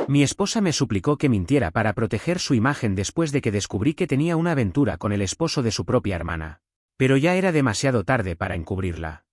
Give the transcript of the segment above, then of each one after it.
Mi esposa me suplicó que mintiera para proteger su imagen después de que descubrí que tenía una aventura con el esposo de su propia hermana. Pero ya era demasiado tarde para encubrirla.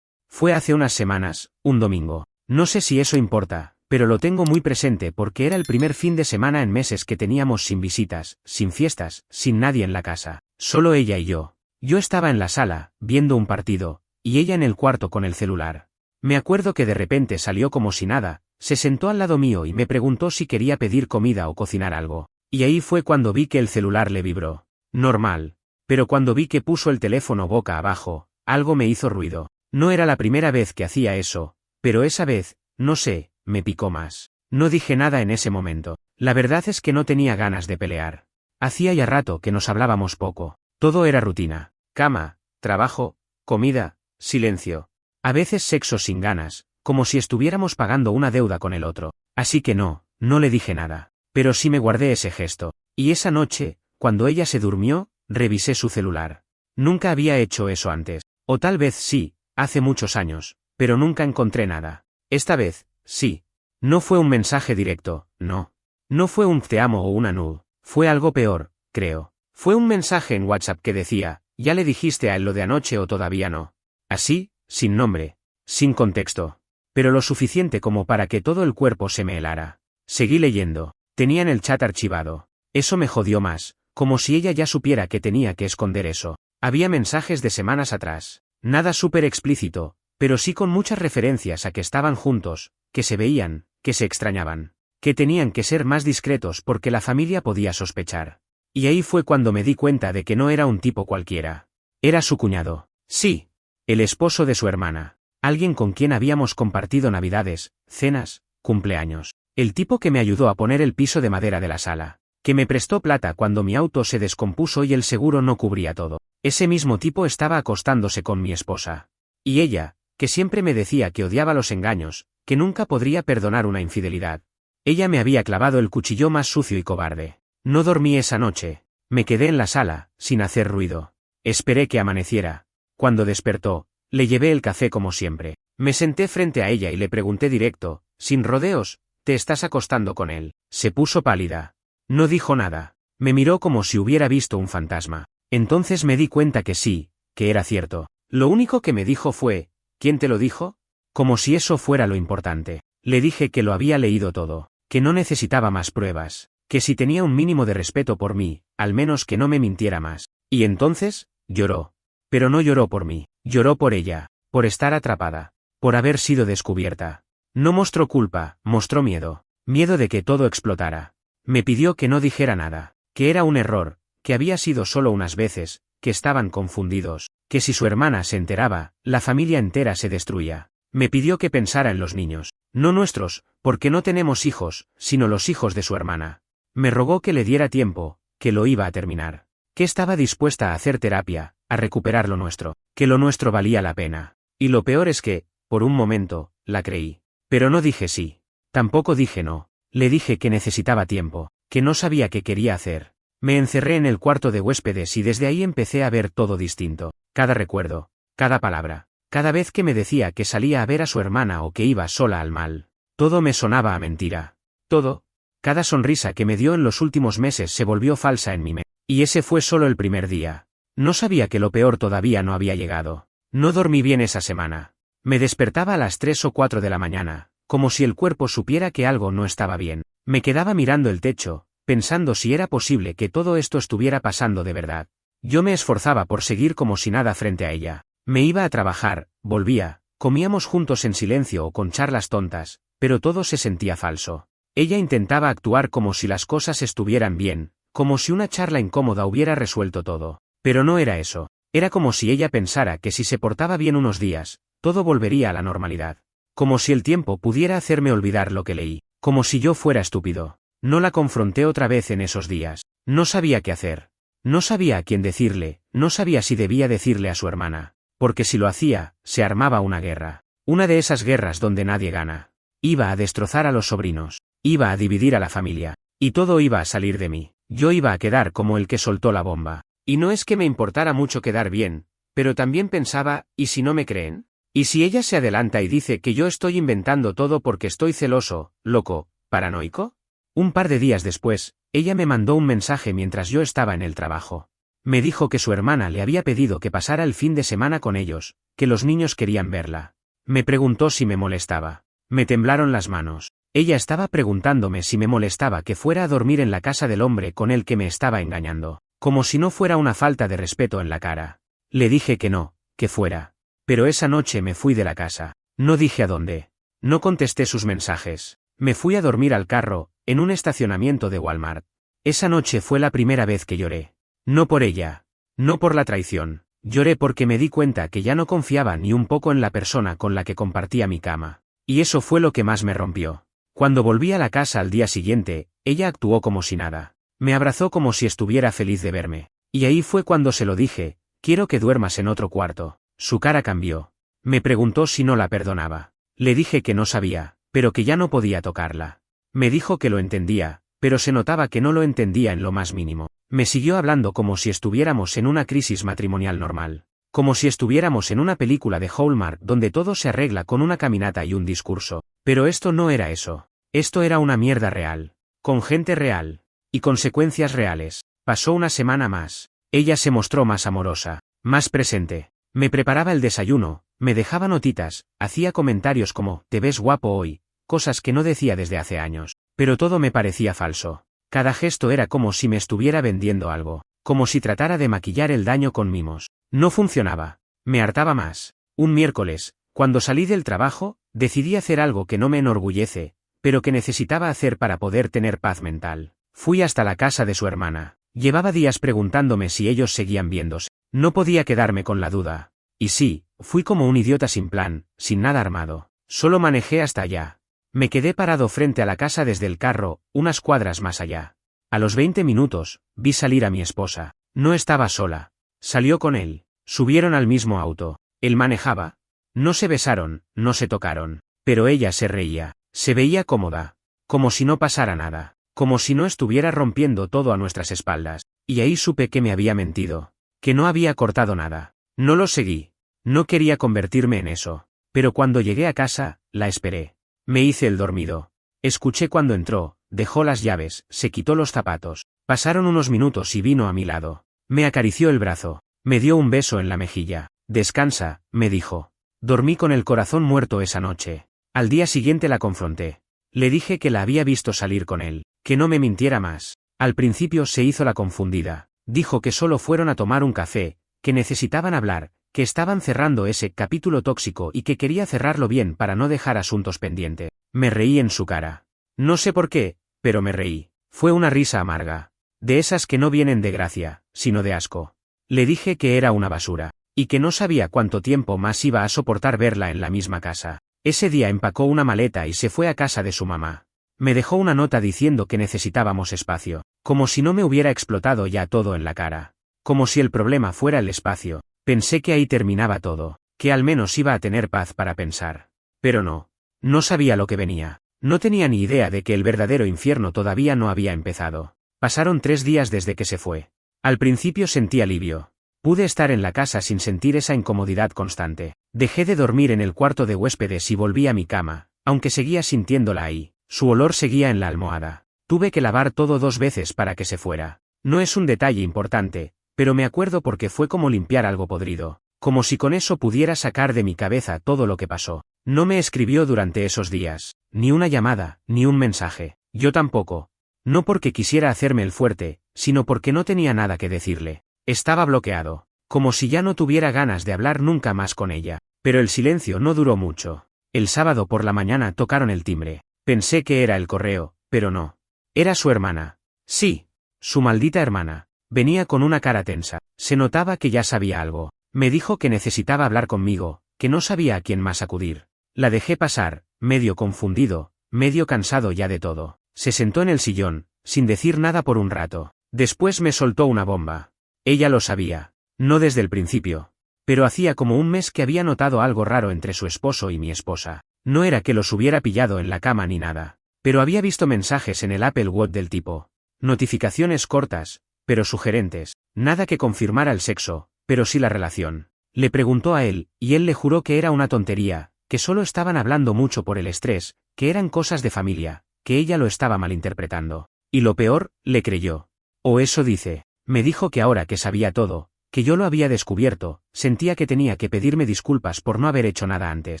Fue hace unas semanas, un domingo. No sé si eso importa, pero lo tengo muy presente porque era el primer fin de semana en meses que teníamos sin visitas, sin fiestas, sin nadie en la casa. Solo ella y yo. Yo estaba en la sala, viendo un partido, y ella en el cuarto con el celular. Me acuerdo que de repente salió como si nada, se sentó al lado mío y me preguntó si quería pedir comida o cocinar algo. Y ahí fue cuando vi que el celular le vibró. Normal. Pero cuando vi que puso el teléfono boca abajo, algo me hizo ruido. No era la primera vez que hacía eso, pero esa vez, no sé, me picó más. No dije nada en ese momento. La verdad es que no tenía ganas de pelear. Hacía ya rato que nos hablábamos poco. Todo era rutina. Cama, trabajo, comida, silencio. A veces sexo sin ganas, como si estuviéramos pagando una deuda con el otro. Así que no le dije nada. Pero sí me guardé ese gesto. Y esa noche, cuando ella se durmió, revisé su celular. Nunca había hecho eso antes. O tal vez sí, hace muchos años, pero nunca encontré nada. Esta vez, sí. No fue un mensaje directo, no. No fue un te amo o una nude. Fue algo peor, creo. Fue un mensaje en WhatsApp que decía, ¿ya le dijiste a él lo de anoche o todavía no? Así, sin nombre, sin contexto. Pero lo suficiente como para que todo el cuerpo se me helara. Seguí leyendo. Tenían el chat archivado. Eso me jodió más, como si ella ya supiera que tenía que esconder eso. Había mensajes de semanas atrás. Nada súper explícito, pero sí con muchas referencias a que estaban juntos, que se veían, que se extrañaban, que tenían que ser más discretos porque la familia podía sospechar. Y ahí fue cuando me di cuenta de que no era un tipo cualquiera. Era su cuñado. Sí. El esposo de su hermana. Alguien con quien habíamos compartido navidades, cenas, cumpleaños. El tipo que me ayudó a poner el piso de madera de la sala. Que me prestó plata cuando mi auto se descompuso y el seguro no cubría todo. Ese mismo tipo estaba acostándose con mi esposa. Y ella, que siempre me decía que odiaba los engaños, que nunca podría perdonar una infidelidad. Ella me había clavado el cuchillo más sucio y cobarde. No dormí esa noche. Me quedé en la sala, sin hacer ruido. Esperé que amaneciera. Cuando despertó, le llevé el café como siempre. Me senté frente a ella y le pregunté directo, sin rodeos, ¿te estás acostando con él? Se puso pálida. No dijo nada. Me miró como si hubiera visto un fantasma. Entonces me di cuenta que sí, que era cierto. Lo único que me dijo fue, ¿quién te lo dijo? Como si eso fuera lo importante. Le dije que lo había leído todo, que no necesitaba más pruebas, que si tenía un mínimo de respeto por mí, al menos que no me mintiera más. Y entonces, lloró. Pero no lloró por mí, lloró por ella, por estar atrapada, por haber sido descubierta. No mostró culpa, mostró miedo. Miedo de que todo explotara. Me pidió que no dijera nada, que era un error, que había sido solo unas veces, que estaban confundidos, que si su hermana se enteraba, la familia entera se destruía. Me pidió que pensara en los niños, no nuestros, porque no tenemos hijos, sino los hijos de su hermana. Me rogó que le diera tiempo, que lo iba a terminar, que estaba dispuesta a hacer terapia, a recuperar lo nuestro, que lo nuestro valía la pena. Y lo peor es que, por un momento, la creí. Pero no dije sí. Tampoco dije no. Le dije que necesitaba tiempo, que no sabía qué quería hacer. Me encerré en el cuarto de huéspedes y desde ahí empecé a ver todo distinto. Cada recuerdo, cada palabra, cada vez que me decía que salía a ver a su hermana o que iba sola al mal. Todo me sonaba a mentira. Todo. Cada sonrisa que me dio en los últimos meses se volvió falsa en mi mente. Y ese fue solo el primer día. No sabía que lo peor todavía no había llegado. No dormí bien esa semana. Me despertaba a las 3 o 4 de la mañana, como si el cuerpo supiera que algo no estaba bien. Me quedaba mirando el techo, pensando si era posible que todo esto estuviera pasando de verdad. Yo me esforzaba por seguir como si nada frente a ella. Me iba a trabajar, volvía, comíamos juntos en silencio o con charlas tontas, pero todo se sentía falso. Ella intentaba actuar como si las cosas estuvieran bien, como si una charla incómoda hubiera resuelto todo. Pero no era eso. Era como si ella pensara que si se portaba bien unos días, todo volvería a la normalidad. Como si el tiempo pudiera hacerme olvidar lo que leí. Como si yo fuera estúpido. No la confronté otra vez en esos días. No sabía qué hacer. No sabía a quién decirle, no sabía si debía decirle a su hermana. Porque si lo hacía, se armaba una guerra. Una de esas guerras donde nadie gana. Iba a destrozar a los sobrinos. Iba a dividir a la familia. Y todo iba a salir de mí. Yo iba a quedar como el que soltó la bomba. Y no es que me importara mucho quedar bien, pero también pensaba, ¿y si no me creen? ¿Y si ella se adelanta y dice que yo estoy inventando todo porque estoy celoso, loco, ¿Paranoico? Un par de días después, ella me mandó un mensaje mientras yo estaba en el trabajo. Me dijo que su hermana le había pedido que pasara el fin de semana con ellos, que los niños querían verla. Me preguntó si me molestaba. Me temblaron las manos. Ella estaba preguntándome si me molestaba que fuera a dormir en la casa del hombre con el que me estaba engañando, como si no fuera una falta de respeto en la cara. Le dije que no, que fuera. Pero esa noche me fui de la casa. No dije a dónde. No contesté sus mensajes. Me fui a dormir al carro, en un estacionamiento de Walmart. Esa noche fue la primera vez que lloré. No por ella. No por la traición. Lloré porque me di cuenta que ya no confiaba ni un poco en la persona con la que compartía mi cama. Y eso fue lo que más me rompió. Cuando volví a la casa al día siguiente, ella actuó como si nada. Me abrazó como si estuviera feliz de verme. Y ahí fue cuando se lo dije: quiero que duermas en otro cuarto. Su cara cambió. Me preguntó si no la perdonaba. Le dije que no sabía, pero que ya no podía tocarla. Me dijo que lo entendía, pero se notaba que no lo entendía en lo más mínimo. Me siguió hablando como si estuviéramos en una crisis matrimonial normal. Como si estuviéramos en una película de Hallmark donde todo se arregla con una caminata y un discurso. Pero esto no era eso. Esto era una mierda real. Con gente real. Y consecuencias reales. Pasó una semana más. Ella se mostró más amorosa, más presente. Me preparaba el desayuno, me dejaba notitas, hacía comentarios como: te ves guapo hoy, cosas que no decía desde hace años. Pero todo me parecía falso. Cada gesto era como si me estuviera vendiendo algo, como si tratara de maquillar el daño con mimos. No funcionaba. Me hartaba más. Un miércoles, cuando salí del trabajo, decidí hacer algo que no me enorgullece, pero que necesitaba hacer para poder tener paz mental. Fui hasta la casa de su hermana. Llevaba días preguntándome si ellos seguían viéndose. No podía quedarme con la duda. Y sí, fui como un idiota sin plan, sin nada armado. Solo manejé hasta allá. Me quedé parado frente a la casa desde el carro, unas cuadras más allá. A los 20 minutos, vi salir a mi esposa. No estaba sola. Salió con él. Subieron al mismo auto. Él manejaba. No se besaron, no se tocaron. Pero ella se reía. Se veía cómoda. Como si no pasara nada. Como si no estuviera rompiendo todo a nuestras espaldas. Y ahí supe que me había mentido. Que no había cortado nada. No lo seguí. No quería convertirme en eso. Pero cuando llegué a casa, la esperé. Me hice el dormido. Escuché cuando entró, dejó las llaves, se quitó los zapatos. Pasaron unos minutos y vino a mi lado. Me acarició el brazo. Me dio un beso en la mejilla. Descansa, me dijo. Dormí con el corazón muerto esa noche. Al día siguiente la confronté. Le dije que la había visto salir con él, que no me mintiera más. Al principio se hizo la confundida. Dijo que solo fueron a tomar un café, que necesitaban hablar, que estaban cerrando ese capítulo tóxico y que quería cerrarlo bien para no dejar asuntos pendientes. Me reí en su cara. No sé por qué, pero me reí. Fue una risa amarga. De esas que no vienen de gracia, sino de asco. Le dije que era una basura, y que no sabía cuánto tiempo más iba a soportar verla en la misma casa. Ese día empacó una maleta y se fue a casa de su mamá. Me dejó una nota diciendo que necesitábamos espacio, como si no me hubiera explotado ya todo en la cara. Como si el problema fuera el espacio. Pensé que ahí terminaba todo, que al menos iba a tener paz para pensar. Pero no. No sabía lo que venía. No tenía ni idea de que el verdadero infierno todavía no había empezado. Pasaron 3 días desde que se fue. Al principio sentí alivio. Pude estar en la casa sin sentir esa incomodidad constante. Dejé de dormir en el cuarto de huéspedes y volví a mi cama, aunque seguía sintiéndola ahí. Su olor seguía en la almohada. Tuve que lavar todo 2 veces para que se fuera. No es un detalle importante, pero me acuerdo porque fue como limpiar algo podrido. Como si con eso pudiera sacar de mi cabeza todo lo que pasó. No me escribió durante esos días. Ni una llamada, ni un mensaje. Yo tampoco. No porque quisiera hacerme el fuerte, sino porque no tenía nada que decirle. Estaba bloqueado. Como si ya no tuviera ganas de hablar nunca más con ella. Pero el silencio no duró mucho. El sábado por la mañana tocaron el timbre. Pensé que era el correo, pero no. Era su hermana. Sí. Su maldita hermana. Venía con una cara tensa. Se notaba que ya sabía algo. Me dijo que necesitaba hablar conmigo, que no sabía a quién más acudir. La dejé pasar, medio confundido, medio cansado ya de todo. Se sentó en el sillón, sin decir nada por un rato. Después me soltó una bomba. Ella lo sabía. No desde el principio. Pero hacía como un mes que había notado algo raro entre su esposo y mi esposa. No era que los hubiera pillado en la cama ni nada. Pero había visto mensajes en el Apple Watch del tipo. Notificaciones cortas, pero sugerentes. Nada que confirmara el sexo, pero sí la relación. Le preguntó a él, y él le juró que era una tontería, que solo estaban hablando mucho por el estrés, que eran cosas de familia, que ella lo estaba malinterpretando. Y lo peor, le creyó. O eso dice. Me dijo que ahora que sabía todo, que yo lo había descubierto, sentía que tenía que pedirme disculpas por no haber hecho nada antes,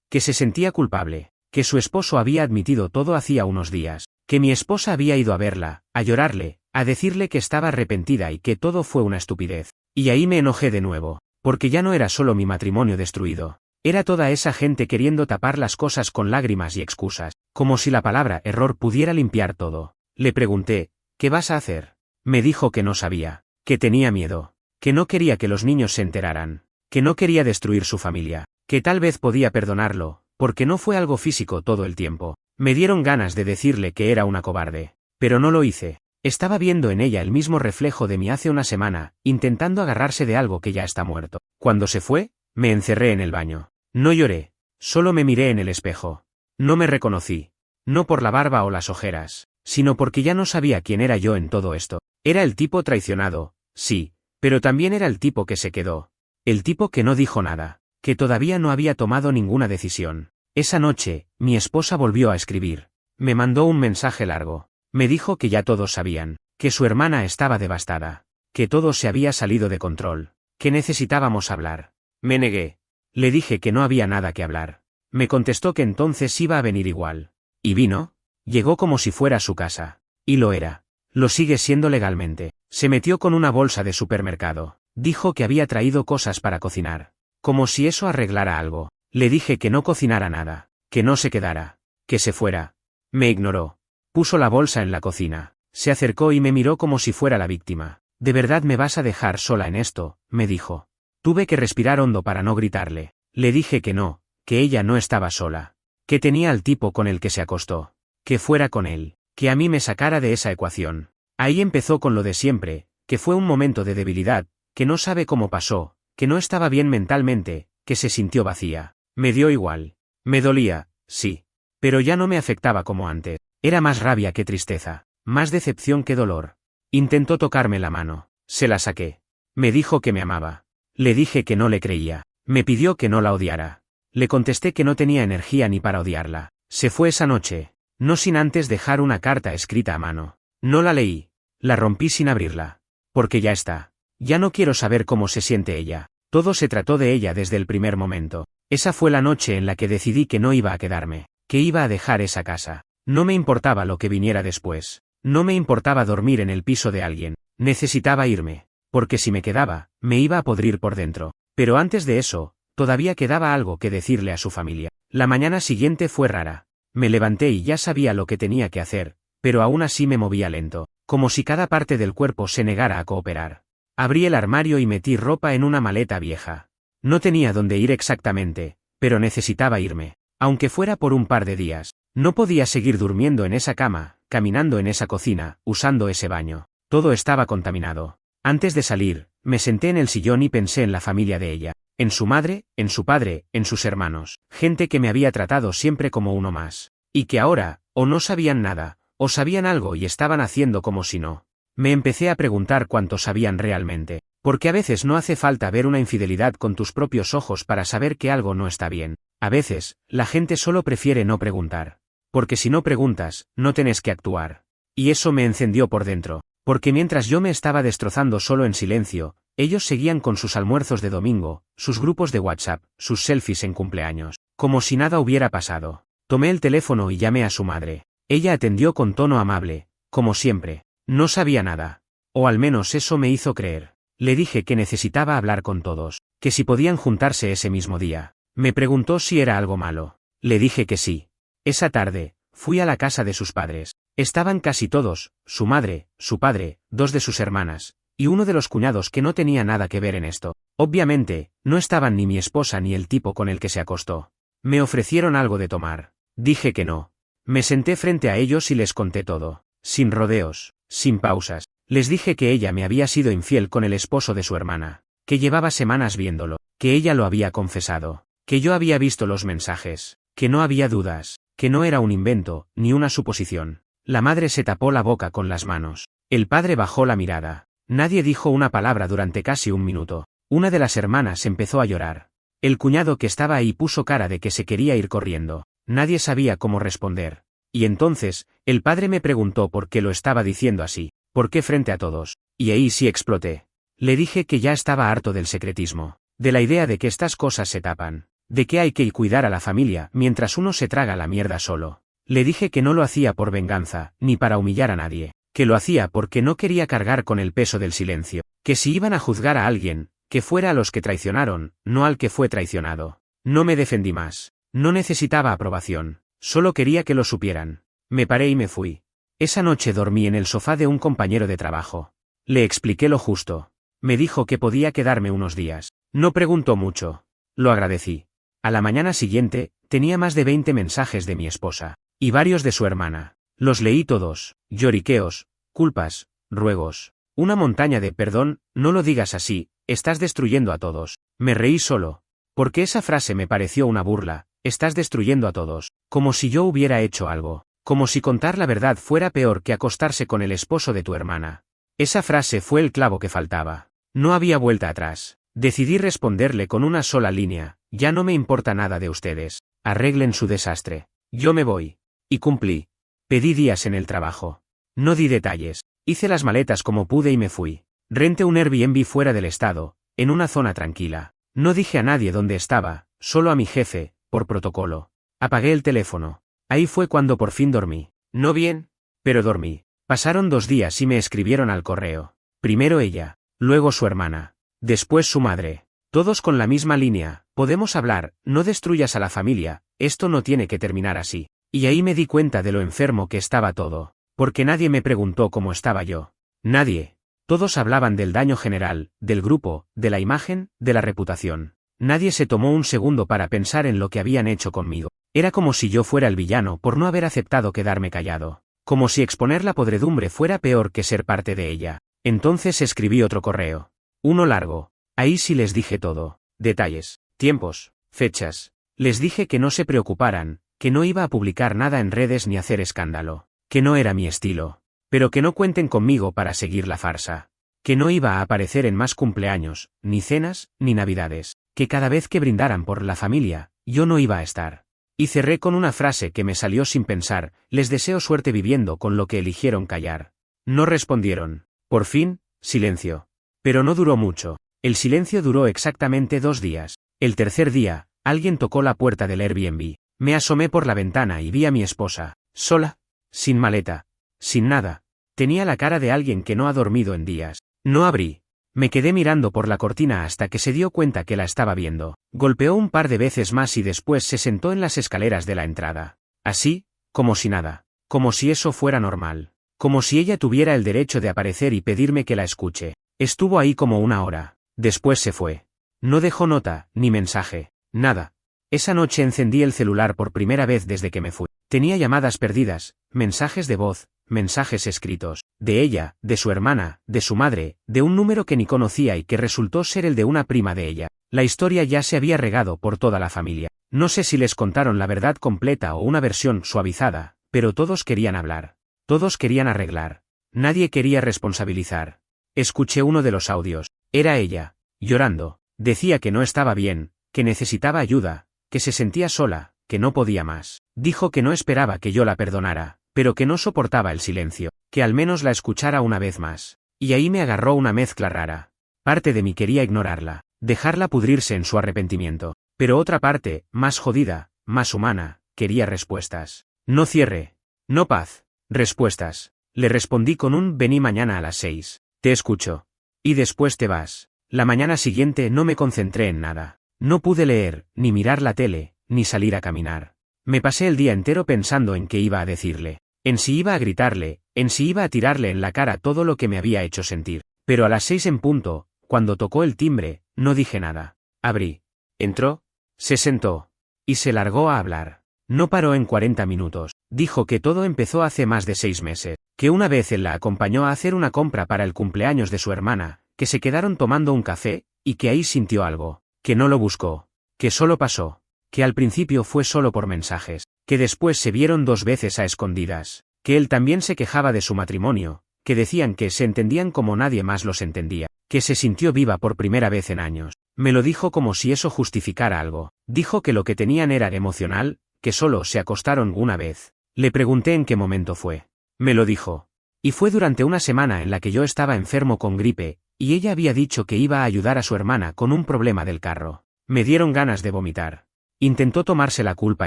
que se sentía culpable, que su esposo había admitido todo hacía unos días, que mi esposa había ido a verla, a llorarle, a decirle que estaba arrepentida y que todo fue una estupidez. Y ahí me enojé de nuevo, porque ya no era solo mi matrimonio destruido. Era toda esa gente queriendo tapar las cosas con lágrimas y excusas, como si la palabra error pudiera limpiar todo. Le pregunté, ¿qué vas a hacer? Me dijo que no sabía, que tenía miedo, que no quería que los niños se enteraran, que no quería destruir su familia, que tal vez podía perdonarlo, porque no fue algo físico todo el tiempo. Me dieron ganas de decirle que era una cobarde, pero no lo hice. Estaba viendo en ella el mismo reflejo de mí hace una semana, intentando agarrarse de algo que ya está muerto. Cuando se fue, me encerré en el baño. No lloré, solo me miré en el espejo. No me reconocí. No por la barba o las ojeras, sino porque ya no sabía quién era yo en todo esto. Era el tipo traicionado, sí, pero también era el tipo que se quedó. El tipo que no dijo nada, que todavía no había tomado ninguna decisión. Esa noche, mi esposa volvió a escribir. Me mandó un mensaje largo. Me dijo que ya todos sabían, que su hermana estaba devastada, que todo se había salido de control, que necesitábamos hablar. Me negué. Le dije que no había nada que hablar. Me contestó que entonces iba a venir igual. ¿Y vino? Llegó como si fuera su casa. Y lo era. Lo sigue siendo legalmente. Se metió con una bolsa de supermercado. Dijo que había traído cosas para cocinar. Como si eso arreglara algo. Le dije que no cocinara nada, que no se quedara, que se fuera. Me ignoró. Puso la bolsa en la cocina. Se acercó y me miró como si fuera la víctima. ¿De verdad me vas a dejar sola en esto?, me dijo. Tuve que respirar hondo para no gritarle. Le dije que no, que ella no estaba sola. Que tenía al tipo con el que se acostó. Que fuera con él. Que a mí me sacara de esa ecuación. Ahí empezó con lo de siempre, que fue un momento de debilidad, que no sabe cómo pasó, que no estaba bien mentalmente, que se sintió vacía. Me dio igual. Me dolía, sí. Pero ya no me afectaba como antes. Era más rabia que tristeza, más decepción que dolor. Intentó tocarme la mano. Se la saqué. Me dijo que me amaba. Le dije que no le creía. Me pidió que no la odiara. Le contesté que no tenía energía ni para odiarla. Se fue esa noche, no sin antes dejar una carta escrita a mano. No la leí. La rompí sin abrirla. Porque ya está. Ya no quiero saber cómo se siente ella. Todo se trató de ella desde el primer momento. Esa fue la noche en la que decidí que no iba a quedarme, que iba a dejar esa casa. No me importaba lo que viniera después. No me importaba dormir en el piso de alguien. Necesitaba irme. Porque si me quedaba, me iba a podrir por dentro. Pero antes de eso, todavía quedaba algo que decirle a su familia. La mañana siguiente fue rara. Me levanté y ya sabía lo que tenía que hacer, pero aún así me movía lento, como si cada parte del cuerpo se negara a cooperar. Abrí el armario y metí ropa en una maleta vieja. No tenía dónde ir exactamente, pero necesitaba irme. Aunque fuera por un par de días. No podía seguir durmiendo en esa cama, caminando en esa cocina, usando ese baño. Todo estaba contaminado. Antes de salir, me senté en el sillón y pensé en la familia de ella. En su madre, en su padre, en sus hermanos. Gente que me había tratado siempre como uno más. Y que ahora, o no sabían nada, o sabían algo y estaban haciendo como si no. Me empecé a preguntar cuánto sabían realmente. Porque a veces no hace falta ver una infidelidad con tus propios ojos para saber que algo no está bien. A veces, la gente solo prefiere no preguntar. Porque si no preguntas, no tenés que actuar. Y eso me encendió por dentro. Porque mientras yo me estaba destrozando solo en silencio, ellos seguían con sus almuerzos de domingo, sus grupos de WhatsApp, sus selfies en cumpleaños, como si nada hubiera pasado. Tomé el teléfono y llamé a su madre. Ella atendió con tono amable, como siempre. No sabía nada. O al menos eso me hizo creer. Le dije que necesitaba hablar con todos, que si podían juntarse ese mismo día. Me preguntó si era algo malo. Le dije que sí. Esa tarde, fui a la casa de sus padres. Estaban casi todos, su madre, su padre, dos de sus hermanas, y uno de los cuñados que no tenía nada que ver en esto. Obviamente, no estaban ni mi esposa ni el tipo con el que se acostó. Me ofrecieron algo de tomar. Dije que no. Me senté frente a ellos y les conté todo. Sin rodeos, sin pausas. Les dije que ella me había sido infiel con el esposo de su hermana, que llevaba semanas viéndolo, que ella lo había confesado, que yo había visto los mensajes, que no había dudas, que no era un invento, ni una suposición. La madre se tapó la boca con las manos. El padre bajó la mirada. Nadie dijo una palabra durante casi un minuto. Una de las hermanas empezó a llorar. El cuñado que estaba ahí puso cara de que se quería ir corriendo. Nadie sabía cómo responder. Y entonces, el padre me preguntó por qué lo estaba diciendo así, por qué frente a todos, y ahí sí exploté. Le dije que ya estaba harto del secretismo, de la idea de que estas cosas se tapan, de que hay que cuidar a la familia mientras uno se traga la mierda solo. Le dije que no lo hacía por venganza, ni para humillar a nadie, que lo hacía porque no quería cargar con el peso del silencio, que si iban a juzgar a alguien, que fuera a los que traicionaron, no al que fue traicionado. No me defendí más, no necesitaba aprobación, solo quería que lo supieran. Me paré y me fui. Esa noche dormí en el sofá de un compañero de trabajo. Le expliqué lo justo. Me dijo que podía quedarme unos días. No preguntó mucho. Lo agradecí. A la mañana siguiente, tenía más de 20 mensajes de mi esposa, y varios de su hermana. Los leí todos, lloriqueos, culpas, ruegos. Una montaña de perdón, no lo digas así, estás destruyendo a todos. Me reí solo. Porque esa frase me pareció una burla, estás destruyendo a todos, como si yo hubiera hecho algo, como si contar la verdad fuera peor que acostarse con el esposo de tu hermana. Esa frase fue el clavo que faltaba. No había vuelta atrás. Decidí responderle con una sola línea, ya no me importa nada de ustedes, arreglen su desastre. Yo me voy. Y cumplí. Pedí días en el trabajo. No di detalles. Hice las maletas como pude y me fui. Renté un Airbnb fuera del estado, en una zona tranquila. No dije a nadie dónde estaba, solo a mi jefe, por protocolo. Apagué el teléfono. Ahí fue cuando por fin dormí. No bien, pero dormí. Pasaron 2 días y me escribieron al correo. Primero ella, luego su hermana, después su madre. Todos con la misma línea, podemos hablar, no destruyas a la familia, esto no tiene que terminar así. Y ahí me di cuenta de lo enfermo que estaba todo, porque nadie me preguntó cómo estaba yo. Nadie. Todos hablaban del daño general, del grupo, de la imagen, de la reputación. Nadie se tomó un segundo para pensar en lo que habían hecho conmigo. Era como si yo fuera el villano por no haber aceptado quedarme callado. Como si exponer la podredumbre fuera peor que ser parte de ella. Entonces escribí otro correo. Uno largo. Ahí sí les dije todo. Detalles, tiempos, fechas. Les dije que no se preocuparan, que no iba a publicar nada en redes ni hacer escándalo. Que no era mi estilo. Pero que no cuenten conmigo para seguir la farsa. Que no iba a aparecer en más cumpleaños, ni cenas, ni navidades. Que cada vez que brindaran por la familia, yo no iba a estar. Y cerré con una frase que me salió sin pensar, les deseo suerte viviendo con lo que eligieron callar. No respondieron. Por fin, silencio. Pero no duró mucho. El silencio duró exactamente 2 días. El tercer día, alguien tocó la puerta del Airbnb. Me asomé por la ventana y vi a mi esposa, sola, sin maleta, sin nada. Tenía la cara de alguien que no ha dormido en días. No abrí. Me quedé mirando por la cortina hasta que se dio cuenta que la estaba viendo. Golpeó un par de veces más y después se sentó en las escaleras de la entrada. Así, como si nada. Como si eso fuera normal. Como si ella tuviera el derecho de aparecer y pedirme que la escuche. Estuvo ahí como 1 hora. Después se fue. No dejó nota, ni mensaje, nada. Esa noche encendí el celular por primera vez desde que me fui. Tenía llamadas perdidas, mensajes de voz, mensajes escritos, de ella, de su hermana, de su madre, de un número que ni conocía y que resultó ser el de una prima de ella. La historia ya se había regado por toda la familia. No sé si les contaron la verdad completa o una versión suavizada, pero todos querían hablar. Todos querían arreglar. Nadie quería responsabilizar. Escuché uno de los audios. Era ella, llorando. Decía que no estaba bien, que necesitaba ayuda, que se sentía sola, que no podía más. Dijo que no esperaba que yo la perdonara, pero que no soportaba el silencio, que al menos la escuchara una vez más. Y ahí me agarró una mezcla rara. Parte de mí quería ignorarla, dejarla pudrirse en su arrepentimiento, pero otra parte, más jodida, más humana, quería respuestas. No cierre. No paz. Respuestas. Le respondí con un vení mañana a las 6. Te escucho. Y después te vas. La mañana siguiente no me concentré en nada. No pude leer, ni mirar la tele, ni salir a caminar. Me pasé el día entero pensando en qué iba a decirle, en si iba a gritarle, en si iba a tirarle en la cara todo lo que me había hecho sentir. Pero a las 6 en punto, cuando tocó el timbre, no dije nada. Abrí. Entró, se sentó, y se largó a hablar. No paró en 40 minutos. Dijo que todo empezó hace más de 6 meses, que una vez él la acompañó a hacer una compra para el cumpleaños de su hermana, que se quedaron tomando un café, y que ahí sintió algo, que no lo buscó, que solo pasó, que al principio fue solo por mensajes, que después se vieron 2 veces a escondidas, que él también se quejaba de su matrimonio, que decían que se entendían como nadie más los entendía, que se sintió viva por primera vez en años. Me lo dijo como si eso justificara algo. Dijo que lo que tenían era emocional, que solo se acostaron una vez, Le pregunté en qué momento fue. Me lo dijo. Y fue durante una semana en la que yo estaba enfermo con gripe, y ella había dicho que iba a ayudar a su hermana con un problema del carro. Me dieron ganas de vomitar. Intentó tomarse la culpa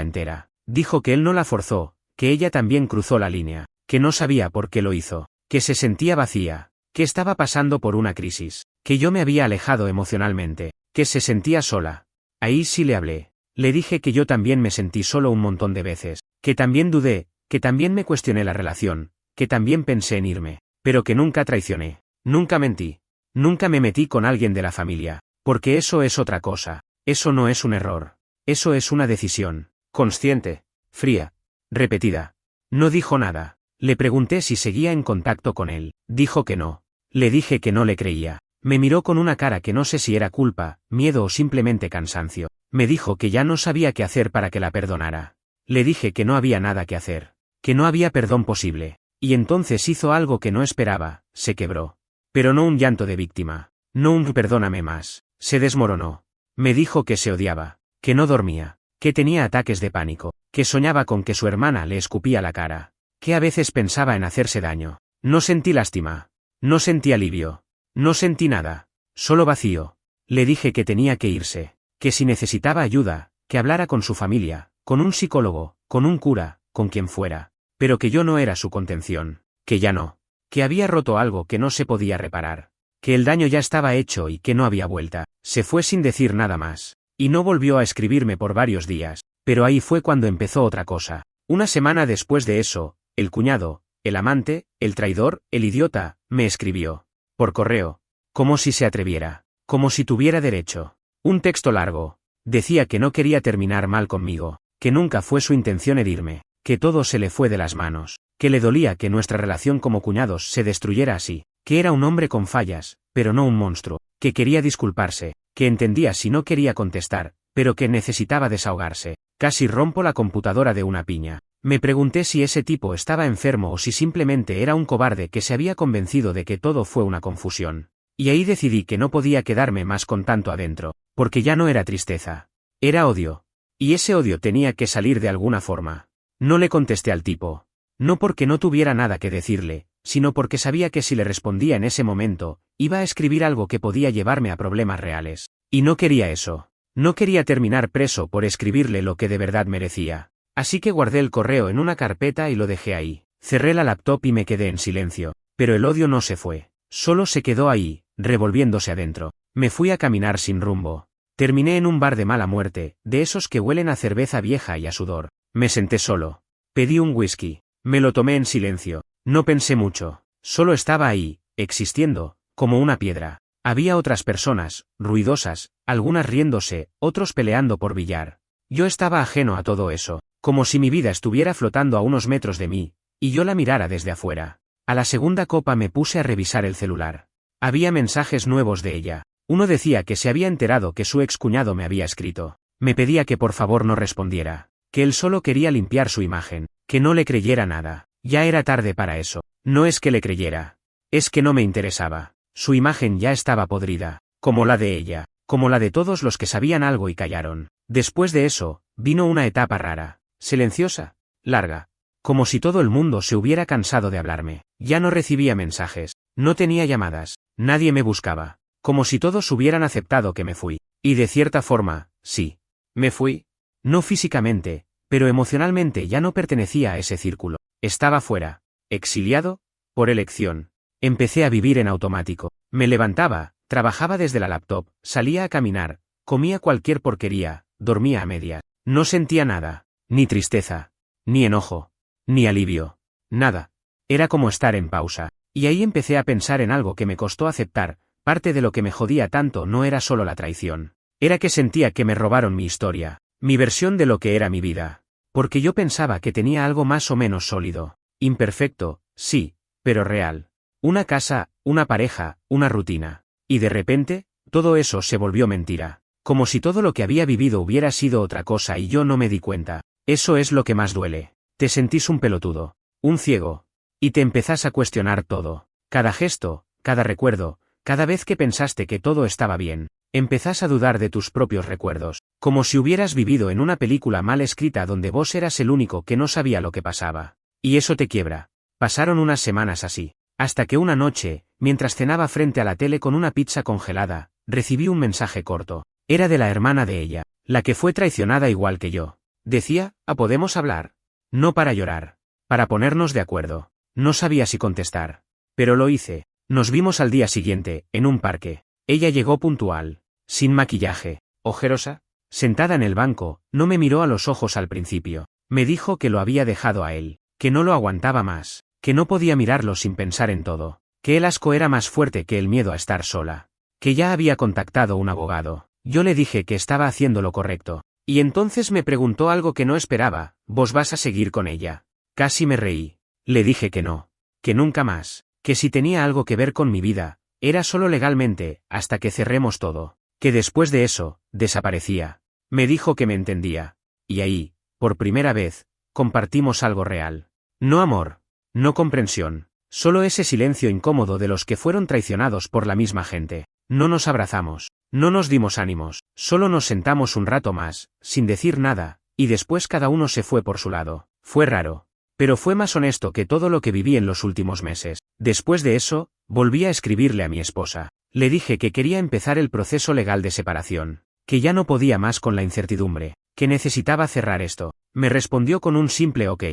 entera. Dijo que él no la forzó, que ella también cruzó la línea, que no sabía por qué lo hizo, que se sentía vacía, que estaba pasando por una crisis, que yo me había alejado emocionalmente, que se sentía sola. Ahí sí le hablé. Le dije que yo también me sentí solo un montón de veces, que también dudé, que también me cuestioné la relación, que también pensé en irme, pero que nunca traicioné, nunca mentí, nunca me metí con alguien de la familia, porque eso es otra cosa, eso no es un error, eso es una decisión, consciente, fría, repetida. No dijo nada. Le pregunté si seguía en contacto con él. Dijo que no. Le dije que no le creía. Me miró con una cara que no sé si era culpa, miedo o simplemente cansancio. Me dijo que ya no sabía qué hacer para que la perdonara. Le dije que no había nada que hacer, que no había perdón posible. Y entonces hizo algo que no esperaba, se quebró. Pero no un llanto de víctima, no un perdóname más, se desmoronó. Me dijo que se odiaba, que no dormía, que tenía ataques de pánico, que soñaba con que su hermana le escupía la cara, que a veces pensaba en hacerse daño. No sentí lástima, no sentí alivio, no sentí nada, solo vacío. Le dije que tenía que irse, que si necesitaba ayuda, que hablara con su familia, con un psicólogo, con un cura, con quien fuera, pero que yo no era su contención, que ya no, que había roto algo que no se podía reparar, que el daño ya estaba hecho y que no había vuelta. Se fue sin decir nada más, y no volvió a escribirme por varios días, pero ahí fue cuando empezó otra cosa. Una semana después de eso, el cuñado, el amante, el traidor, el idiota, me escribió. Por correo. Como si se atreviera. Como si tuviera derecho. Un texto largo. Decía que no quería terminar mal conmigo, que nunca fue su intención herirme, que todo se le fue de las manos, que le dolía que nuestra relación como cuñados se destruyera así, que era un hombre con fallas, pero no un monstruo, que quería disculparse, que entendía si no quería contestar, pero que necesitaba desahogarse. Casi rompo la computadora de una piña. Me pregunté si ese tipo estaba enfermo o si simplemente era un cobarde que se había convencido de que todo fue una confusión. Y ahí decidí que no podía quedarme más con tanto adentro, porque ya no era tristeza. Era odio. Y ese odio tenía que salir de alguna forma. No le contesté al tipo. No porque no tuviera nada que decirle, sino porque sabía que si le respondía en ese momento, iba a escribir algo que podía llevarme a problemas reales. Y no quería eso. No quería terminar preso por escribirle lo que de verdad merecía. Así que guardé el correo en una carpeta y lo dejé ahí. Cerré la laptop y me quedé en silencio. Pero el odio no se fue. Solo se quedó ahí, revolviéndose adentro. Me fui a caminar sin rumbo. Terminé en un bar de mala muerte, de esos que huelen a cerveza vieja y a sudor. Me senté solo. Pedí un whisky. Me lo tomé en silencio. No pensé mucho. Solo estaba ahí, existiendo, como una piedra. Había otras personas, ruidosas, algunas riéndose, otros peleando por billar. Yo estaba ajeno a todo eso, como si mi vida estuviera flotando a unos metros de mí, y yo la mirara desde afuera. A la segunda copa me puse a revisar el celular. Había mensajes nuevos de ella. Uno decía que se había enterado que su excuñado me había escrito. Me pedía que por favor no respondiera, que él solo quería limpiar su imagen, que no le creyera nada. Ya era tarde para eso. No es que le creyera. Es que no me interesaba. Su imagen ya estaba podrida, como la de ella, como la de todos los que sabían algo y callaron. Después de eso, vino una etapa rara, silenciosa, larga. Como si todo el mundo se hubiera cansado de hablarme. Ya no recibía mensajes, no tenía llamadas, nadie me buscaba. Como si todos hubieran aceptado que me fui. Y de cierta forma, sí. Me fui. No físicamente, pero emocionalmente ya no pertenecía a ese círculo. Estaba fuera. Exiliado, por elección. Empecé a vivir en automático. Me levantaba, trabajaba desde la laptop, salía a caminar, comía cualquier porquería, dormía a medias. No sentía nada, ni tristeza, ni enojo, ni alivio. Nada. Era como estar en pausa. Y ahí empecé a pensar en algo que me costó aceptar. Parte de lo que me jodía tanto no era solo la traición. Era que sentía que me robaron mi historia, mi versión de lo que era mi vida. Porque yo pensaba que tenía algo más o menos sólido. Imperfecto, sí, pero real. Una casa, una pareja, una rutina. Y de repente, todo eso se volvió mentira. Como si todo lo que había vivido hubiera sido otra cosa y yo no me di cuenta. Eso es lo que más duele. Te sentís un pelotudo, un ciego. Y te empezás a cuestionar todo. Cada gesto, cada recuerdo, cada vez que pensaste que todo estaba bien, empezás a dudar de tus propios recuerdos. Como si hubieras vivido en una película mal escrita donde vos eras el único que no sabía lo que pasaba. Y eso te quiebra. Pasaron unas semanas así. Hasta que una noche, mientras cenaba frente a la tele con una pizza congelada, recibí un mensaje corto. Era de la hermana de ella, la que fue traicionada igual que yo. Decía, ¿podemos hablar? No para llorar. Para ponernos de acuerdo. No sabía si contestar. Pero lo hice. Nos vimos al día siguiente, en un parque. Ella llegó puntual. Sin maquillaje. Ojerosa. Sentada en el banco, no me miró a los ojos al principio. Me dijo que lo había dejado a él. Que no lo aguantaba más. Que no podía mirarlo sin pensar en todo. Que el asco era más fuerte que el miedo a estar sola. Que ya había contactado un abogado. Yo le dije que estaba haciendo lo correcto. Y entonces me preguntó algo que no esperaba, ¿vos vas a seguir con ella? Casi me reí. Le dije que no. Que nunca más. Que si tenía algo que ver con mi vida, era solo legalmente, hasta que cerremos todo. Que después de eso, desaparecía. Me dijo que me entendía. Y ahí, por primera vez, compartimos algo real. No amor. No comprensión. Solo ese silencio incómodo de los que fueron traicionados por la misma gente. No nos abrazamos. No nos dimos ánimos. Solo nos sentamos un rato más, sin decir nada, y después cada uno se fue por su lado. Fue raro. Pero fue más honesto que todo lo que viví en los últimos meses. Después de eso, volví a escribirle a mi esposa. Le dije que quería empezar el proceso legal de separación. Que ya no podía más con la incertidumbre. Que necesitaba cerrar esto. Me respondió con un simple ok.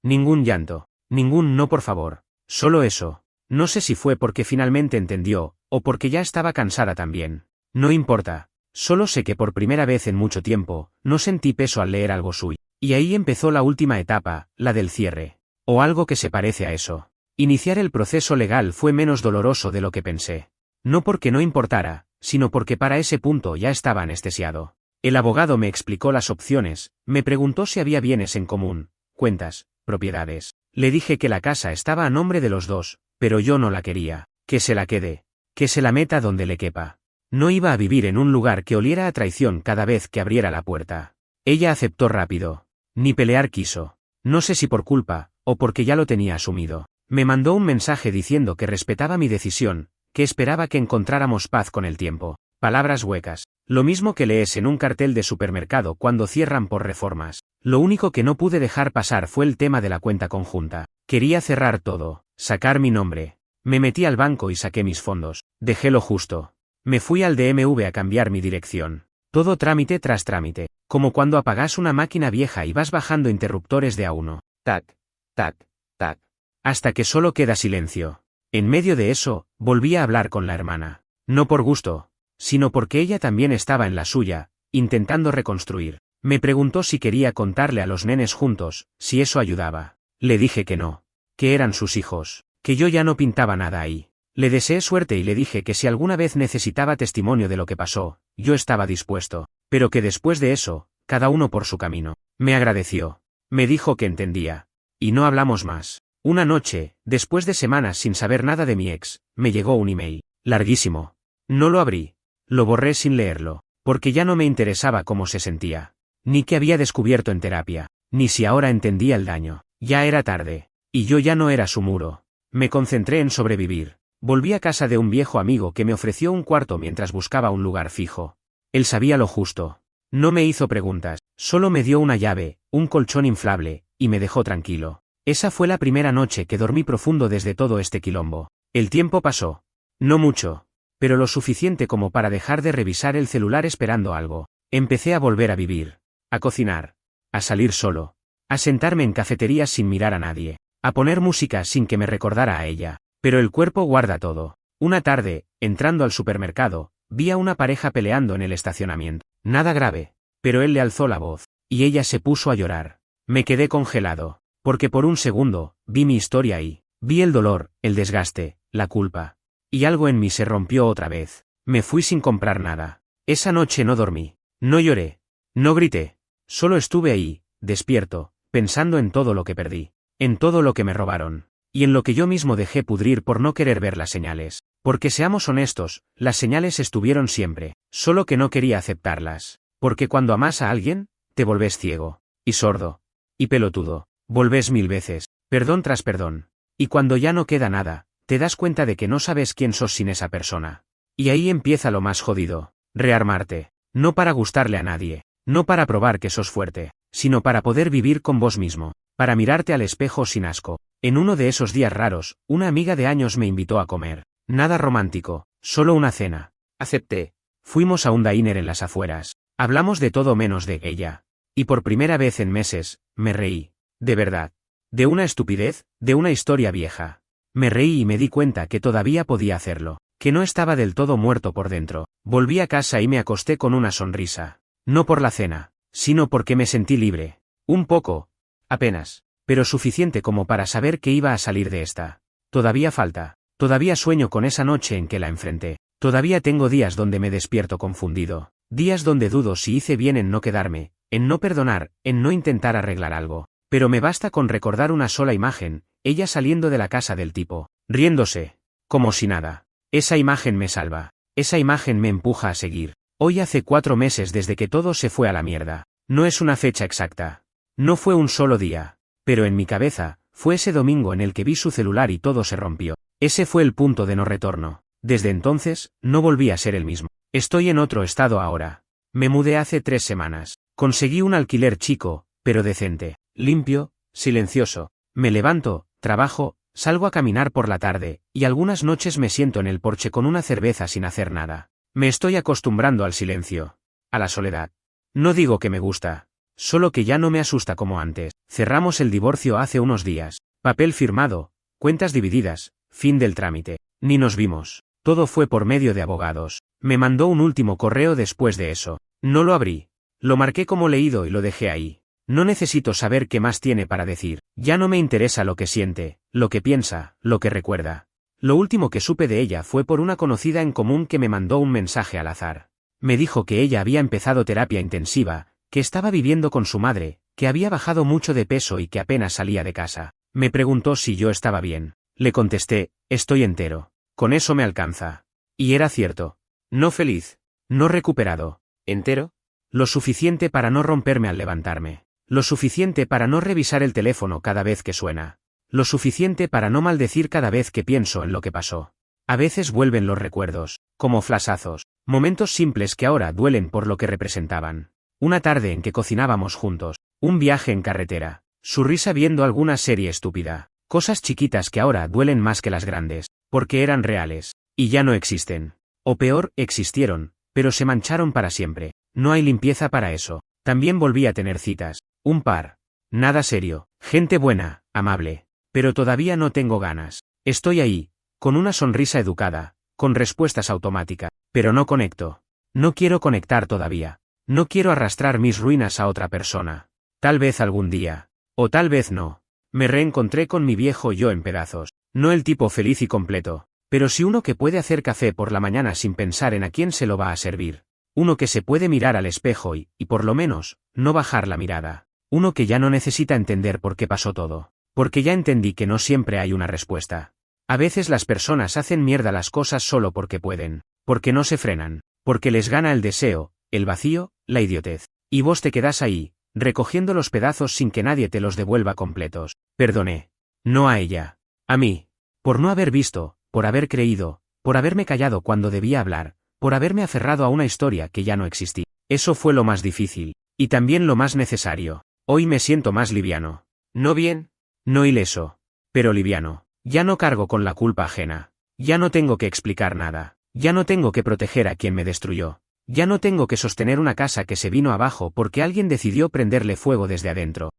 Ningún llanto. Ningún no por favor. Solo eso. No sé si fue porque finalmente entendió, o porque ya estaba cansada también. No importa. Solo sé que por primera vez en mucho tiempo, no sentí peso al leer algo suyo. Y ahí empezó la última etapa, la del cierre. O algo que se parece a eso. Iniciar el proceso legal fue menos doloroso de lo que pensé. No porque no importara, sino porque para ese punto ya estaba anestesiado. El abogado me explicó las opciones, me preguntó si había bienes en común, cuentas, propiedades. Le dije que la casa estaba a nombre de los dos, pero yo no la quería. Que se la quede. Que se la meta donde le quepa. No iba a vivir en un lugar que oliera a traición cada vez que abriera la puerta. Ella aceptó rápido. Ni pelear quiso. No sé si por culpa, o porque ya lo tenía asumido. Me mandó un mensaje diciendo que respetaba mi decisión, que esperaba que encontráramos paz con el tiempo. Palabras huecas. Lo mismo que lees en un cartel de supermercado cuando cierran por reformas. Lo único que no pude dejar pasar fue el tema de la cuenta conjunta. Quería cerrar todo, sacar mi nombre. Me metí al banco y saqué mis fondos. Dejé lo justo. Me fui al DMV a cambiar mi dirección. Todo trámite tras trámite. Como cuando apagas una máquina vieja y vas bajando interruptores de a uno. Tac, tac, tac. Hasta que solo queda silencio. En medio de eso, volví a hablar con la hermana. No por gusto, sino porque ella también estaba en la suya, intentando reconstruir. Me preguntó si quería contarle a los nenes juntos, si eso ayudaba. Le dije que no. Que eran sus hijos. Que yo ya no pintaba nada ahí. Le deseé suerte y le dije que si alguna vez necesitaba testimonio de lo que pasó, yo estaba dispuesto. Pero que después de eso, cada uno por su camino. Me agradeció. Me dijo que entendía. Y no hablamos más. Una noche, después de semanas sin saber nada de mi ex, me llegó un email. Larguísimo. No lo abrí. Lo borré sin leerlo. Porque ya no me interesaba cómo se sentía. Ni qué había descubierto en terapia. Ni si ahora entendía el daño. Ya era tarde. Y yo ya no era su muro. Me concentré en sobrevivir. Volví a casa de un viejo amigo que me ofreció un cuarto mientras buscaba un lugar fijo. Él sabía lo justo. No me hizo preguntas, solo me dio una llave, un colchón inflable, y me dejó tranquilo. Esa fue la primera noche que dormí profundo desde todo este quilombo. El tiempo pasó. No mucho. Pero lo suficiente como para dejar de revisar el celular esperando algo. Empecé a volver a vivir. A cocinar. A salir solo. A sentarme en cafeterías sin mirar a nadie. A poner música sin que me recordara a ella. Pero el cuerpo guarda todo. Una tarde, entrando al supermercado, vi a una pareja peleando en el estacionamiento. Nada grave. Pero él le alzó la voz. Y ella se puso a llorar. Me quedé congelado. Porque por un segundo, vi mi historia ahí. Vi el dolor, el desgaste, la culpa. Y algo en mí se rompió otra vez. Me fui sin comprar nada. Esa noche no dormí. No lloré. No grité. Solo estuve ahí, despierto, pensando en todo lo que perdí. En todo lo que me robaron. Y en lo que yo mismo dejé pudrir por no querer ver las señales. Porque seamos honestos, las señales estuvieron siempre, solo que no quería aceptarlas. Porque cuando amas a alguien, te volvés ciego, y sordo, y pelotudo, volvés 1000 veces, perdón tras perdón. Y cuando ya no queda nada, te das cuenta de que no sabes quién sos sin esa persona. Y ahí empieza lo más jodido, rearmarte, no para gustarle a nadie, No para probar que sos fuerte, sino para poder vivir con vos mismo, para mirarte al espejo sin asco. En uno de esos días raros, una amiga de años me invitó a comer. Nada romántico, solo una cena. Acepté. Fuimos a un diner en las afueras. Hablamos de todo menos de ella. Y por primera vez en meses, me reí. De verdad. De una estupidez, de una historia vieja. Me reí y me di cuenta que todavía podía hacerlo, que no estaba del todo muerto por dentro. Volví a casa y me acosté con una sonrisa. No por la cena, sino porque me sentí libre. Un poco. Apenas. Pero suficiente como para saber que iba a salir de esta. Todavía falta. Todavía sueño con esa noche en que la enfrenté. Todavía tengo días donde me despierto confundido. Días donde dudo si hice bien en no quedarme, en no perdonar, en no intentar arreglar algo. Pero me basta con recordar una sola imagen, ella saliendo de la casa del tipo, riéndose, como si nada. Esa imagen me salva. Esa imagen me empuja a seguir. Hoy hace 4 meses desde que todo se fue a la mierda. No es una fecha exacta. No fue un solo día. Pero en mi cabeza, fue ese domingo en el que vi su celular y todo se rompió. Ese fue el punto de no retorno. Desde entonces, no volví a ser el mismo. Estoy en otro estado ahora. Me mudé hace 3 semanas. Conseguí un alquiler chico, pero decente, limpio, silencioso. Me levanto, trabajo, salgo a caminar por la tarde, y algunas noches me siento en el porche con una cerveza sin hacer nada. Me estoy acostumbrando al silencio. A la soledad. No digo que me gusta. Solo que ya no me asusta como antes. Cerramos el divorcio hace unos días. Papel firmado, cuentas divididas, fin del trámite. Ni nos vimos. Todo fue por medio de abogados. Me mandó un último correo después de eso. No lo abrí. Lo marqué como leído y lo dejé ahí. No necesito saber qué más tiene para decir. Ya no me interesa lo que siente, lo que piensa, lo que recuerda. Lo último que supe de ella fue por una conocida en común que me mandó un mensaje al azar. Me dijo que ella había empezado terapia intensiva, que estaba viviendo con su madre, que había bajado mucho de peso y que apenas salía de casa. Me preguntó si yo estaba bien. Le contesté, estoy entero. Con eso me alcanza. Y era cierto. No feliz. No recuperado. ¿Entero? Lo suficiente para no romperme al levantarme. Lo suficiente para no revisar el teléfono cada vez que suena. Lo suficiente para no maldecir cada vez que pienso en lo que pasó. A veces vuelven los recuerdos, como flashazos, momentos simples que ahora duelen por lo que representaban. Una tarde en que cocinábamos juntos, un viaje en carretera, su risa viendo alguna serie estúpida, cosas chiquitas que ahora duelen más que las grandes, porque eran reales, y ya no existen. O peor, existieron, pero se mancharon para siempre. No hay limpieza para eso. También volví a tener citas, un par. Nada serio, gente buena, amable. Pero todavía no tengo ganas. Estoy ahí, con una sonrisa educada, con respuestas automáticas, pero no conecto. No quiero conectar todavía. No quiero arrastrar mis ruinas a otra persona. Tal vez algún día. O tal vez no. Me reencontré con mi viejo yo en pedazos. No el tipo feliz y completo, pero sí uno que puede hacer café por la mañana sin pensar en a quién se lo va a servir. Uno que se puede mirar al espejo y por lo menos, no bajar la mirada. Uno que ya no necesita entender por qué pasó todo. Porque ya entendí que no siempre hay una respuesta. A veces las personas hacen mierda las cosas solo porque pueden, porque no se frenan, porque les gana el deseo, el vacío, la idiotez. Y vos te quedás ahí, recogiendo los pedazos sin que nadie te los devuelva completos. Perdoné. No a ella. A mí. Por no haber visto, por haber creído, por haberme callado cuando debía hablar, por haberme aferrado a una historia que ya no existía. Eso fue lo más difícil, y también lo más necesario. Hoy me siento más liviano. No bien, no ileso, pero liviano. Ya no cargo con la culpa ajena. Ya no tengo que explicar nada. Ya no tengo que proteger a quien me destruyó. Ya no tengo que sostener una casa que se vino abajo porque alguien decidió prenderle fuego desde adentro.